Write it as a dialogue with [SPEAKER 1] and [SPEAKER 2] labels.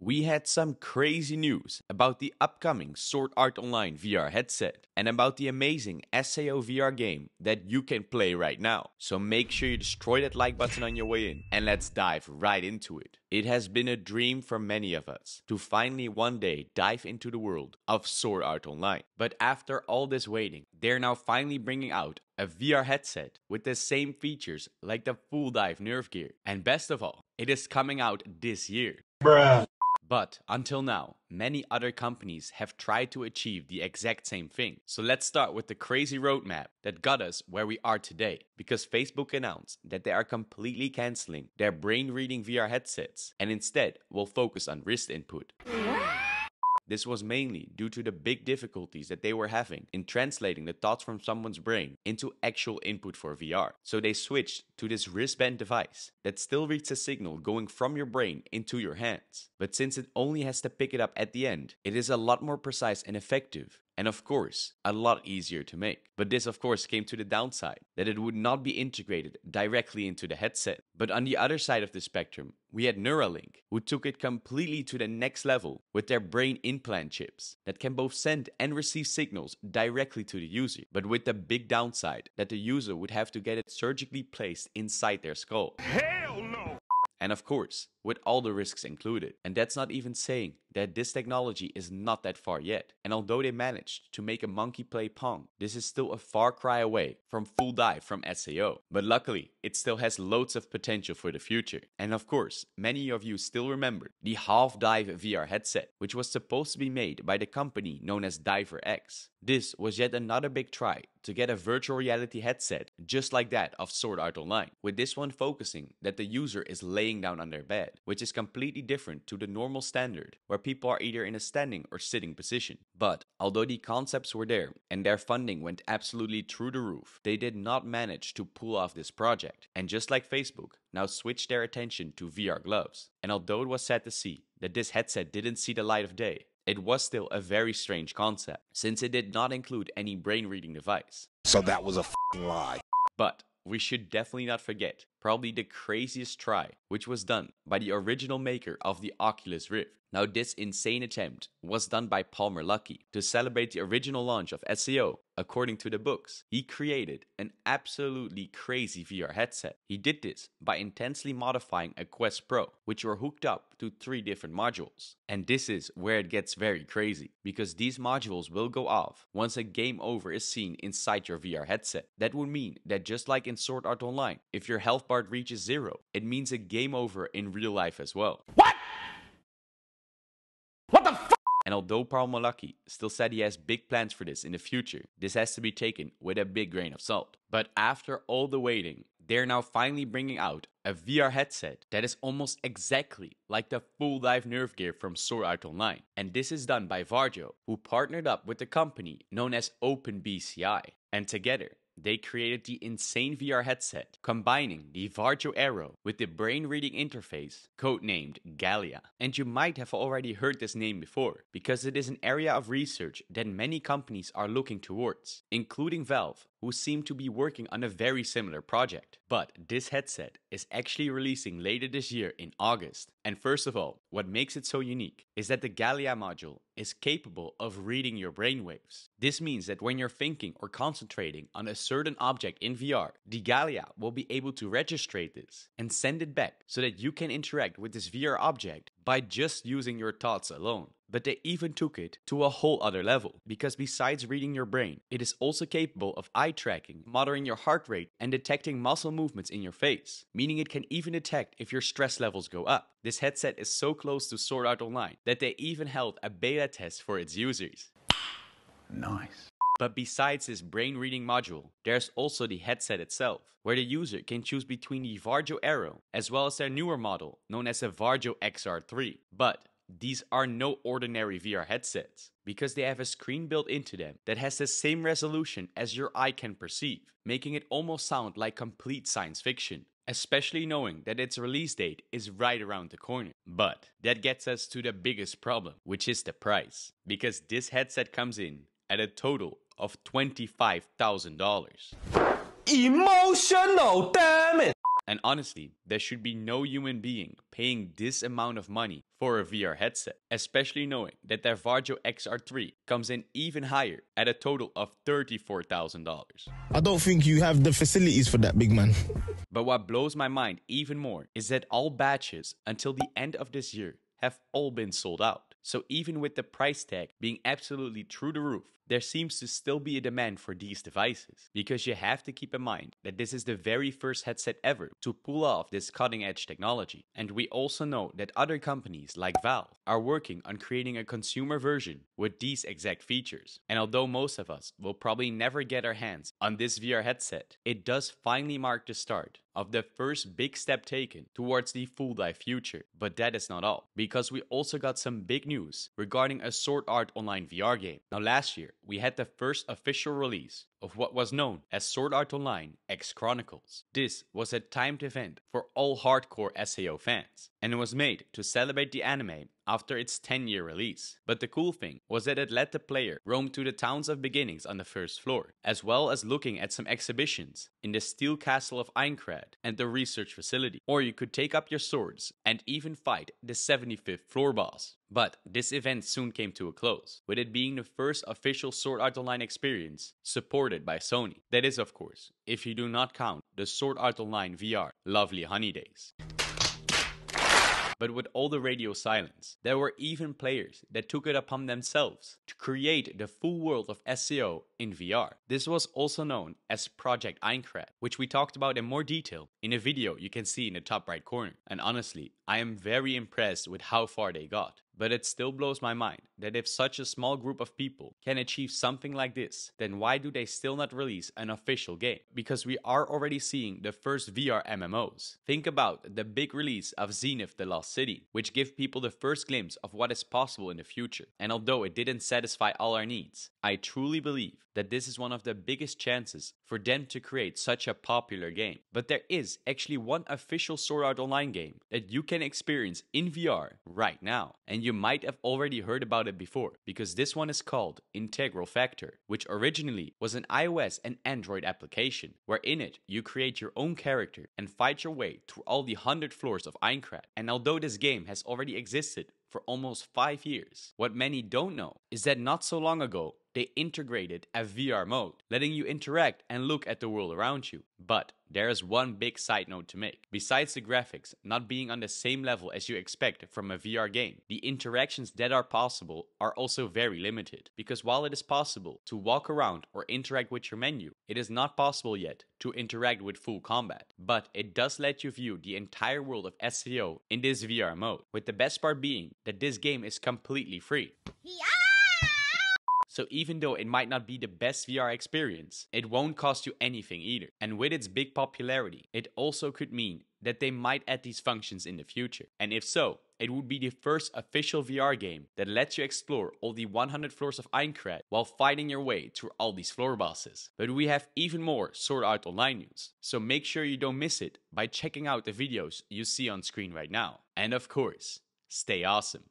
[SPEAKER 1] we had some crazy news about the upcoming Sword Art Online VR headset and about the amazing SAO VR game that you can play right now. So make sure you destroy that like button on your way in and let's dive right into it. It has been a dream for many of us to finally one day dive into the world of Sword Art Online. But after all this waiting, they're now finally bringing out a VR headset with the same features like the full dive Nervegear. And best of all, it is coming out this year.
[SPEAKER 2] Bruh.
[SPEAKER 1] But until now, many other companies have tried to achieve the exact same thing. So let's start with the crazy roadmap that got us where we are today. Because Facebook announced that they are completely cancelling their brain-reading VR headsets and instead will focus on wrist input. This was mainly due to the big difficulties that they were having in translating the thoughts from someone's brain into actual input for VR. So they switched to this wristband device that still reads a signal going from your brain into your hands. But since it only has to pick it up at the end, it is a lot more precise and effective. And of course, a lot easier to make. But this of course came to the downside, that it would not be integrated directly into the headset. But on the other side of the spectrum, we had Neuralink, who took it completely to the next level with their brain implant chips that can both send and receive signals directly to the user. But with the big downside that the user would have to get it surgically placed inside their skull.
[SPEAKER 2] Hell no!
[SPEAKER 1] And of course, with all the risks included. And that's not even saying that this technology is not that far yet. And although they managed to make a monkey play Pong, this is still a far cry away from full dive from SAO. But luckily, it still has loads of potential for the future. And of course, many of you still remember the half dive VR headset, which was supposed to be made by the company known as Diver X. This was yet another big try to get a virtual reality headset just like that of Sword Art Online, with this one focusing that the user is laying down on their bed, which is completely different to the normal standard where people are either in a standing or sitting position. But although the concepts were there and their funding went absolutely through the roof, they did not manage to pull off this project, and just like Facebook, now switched their attention to VR gloves. And although it was sad to see that this headset didn't see the light of day, it was still a very strange concept, since it did not include any brain-reading device.
[SPEAKER 2] So that was a f***ing lie.
[SPEAKER 1] But we should definitely not forget probably the craziest try, which was done by the original maker of the Oculus Rift. Now this insane attempt was done by Palmer Luckey to celebrate the original launch of SAO. According to the books, he created an absolutely crazy VR headset. He did this by intensely modifying a Quest Pro, which were hooked up to 3 different modules. And this is where it gets very crazy, because these modules will go off once a game over is seen inside your VR headset. That would mean that just like in Sword Art Online, if your health bar reaches 0, it means a game over in real life as well.
[SPEAKER 2] What? What the f***?
[SPEAKER 1] And although Palmer Luckey still said he has big plans for this in the future, this has to be taken with a big grain of salt. But after all the waiting, they're now finally bringing out a VR headset that is almost exactly like the full dive Nervegear from Sword Art Online. And this is done by Varjo, who partnered up with the company known as OpenBCI. And together, they created the insane VR headset, combining the Varjo Aero with the brain-reading interface, codenamed Galea. And you might have already heard this name before, because it is an area of research that many companies are looking towards, including Valve, who seem to be working on a very similar project. But this headset is actually releasing later this year in August. And first of all, what makes it so unique is that the Galea module is capable of reading your brainwaves. This means that when you're thinking or concentrating on a certain object in VR, the Galea will be able to registrate this and send it back so that you can interact with this VR object by just using your thoughts alone. But they even took it to a whole other level, because besides reading your brain, it is also capable of eye tracking, monitoring your heart rate, and detecting muscle movements in your face, meaning it can even detect if your stress levels go up. This headset is so close to Sword Art Online that they even held a beta test for its users.
[SPEAKER 2] Nice.
[SPEAKER 1] But besides this brain-reading module, there's also the headset itself, where the user can choose between the Varjo Aero as well as their newer model, known as the Varjo XR3. But these are no ordinary VR headsets, because they have a screen built into them that has the same resolution as your eye can perceive, making it almost sound like complete science fiction. Especially knowing that its release date is right around the corner. But that gets us to the biggest problem, which is the price. Because this headset comes in at a total of $25,000.
[SPEAKER 2] Emotional damage!
[SPEAKER 1] And honestly, there should be no human being paying this amount of money for a VR headset, especially knowing that their Varjo XR3 comes in even higher at a total of $34,000.
[SPEAKER 3] I don't think you have the facilities for that, big man.
[SPEAKER 1] But what blows my mind even more is that all batches until the end of this year have all been sold out. So even with the price tag being absolutely through the roof, there seems to still be a demand for these devices. Because you have to keep in mind that this is the very first headset ever to pull off this cutting edge technology. And we also know that other companies like Valve are working on creating a consumer version with these exact features. And although most of us will probably never get our hands on this VR headset, it does finally mark the start of the first big step taken towards the full dive future. But that is not all, because we also got some big news regarding a Sword Art Online VR game. Now last year, we had the first official release of what was known as Sword Art Online X Chronicles. This was a timed event for all hardcore SAO fans, and it was made to celebrate the anime after its 10-year release. But the cool thing was that it let the player roam to the towns of beginnings on the first floor, as well as looking at some exhibitions in the steel castle of Aincrad and the research facility. Or you could take up your swords and even fight the 75th floor boss. But this event soon came to a close, with it being the first official Sword Art Online experience supported by Sony. That is, of course, if you do not count the Sword Art Online VR lovely honey days. But with all the radio silence, there were even players that took it upon themselves to create the full world of SAO in VR. This was also known as Project Aincrad, which we talked about in more detail in a video you can see in the top right corner. And honestly, I am very impressed with how far they got. But it still blows my mind that if such a small group of people can achieve something like this, then why do they still not release an official game? Because we are already seeing the first VR MMOs. Think about the big release of Zenith The Lost City, which gave people the first glimpse of what is possible in the future. And although it didn't satisfy all our needs, I truly believe that this is one of the biggest chances for them to create such a popular game. But there is actually one official Sword Art Online game that you can experience in VR right now. And you might have already heard about it before, because this one is called Integral Factor, which originally was an iOS and Android application, where in it you create your own character and fight your way through all the 100 floors of Aincrad. And although this game has already existed for almost 5 years, what many don't know is that not so long ago, they integrated a VR mode, letting you interact and look at the world around you. But there is one big side note to make. Besides the graphics not being on the same level as you expect from a VR game, the interactions that are possible are also very limited. Because while it is possible to walk around or interact with your menu, it is not possible yet to interact with full combat. But it does let you view the entire world of SAO in this VR mode, with the best part being that this game is completely free. So even though it might not be the best VR experience, it won't cost you anything either. And with its big popularity, it also could mean that they might add these functions in the future. And if so, it would be the first official VR game that lets you explore all the 100 floors of Aincrad while fighting your way through all these floor bosses. But we have even more Sword Art Online news, so make sure you don't miss it by checking out the videos you see on screen right now. And of course, stay awesome.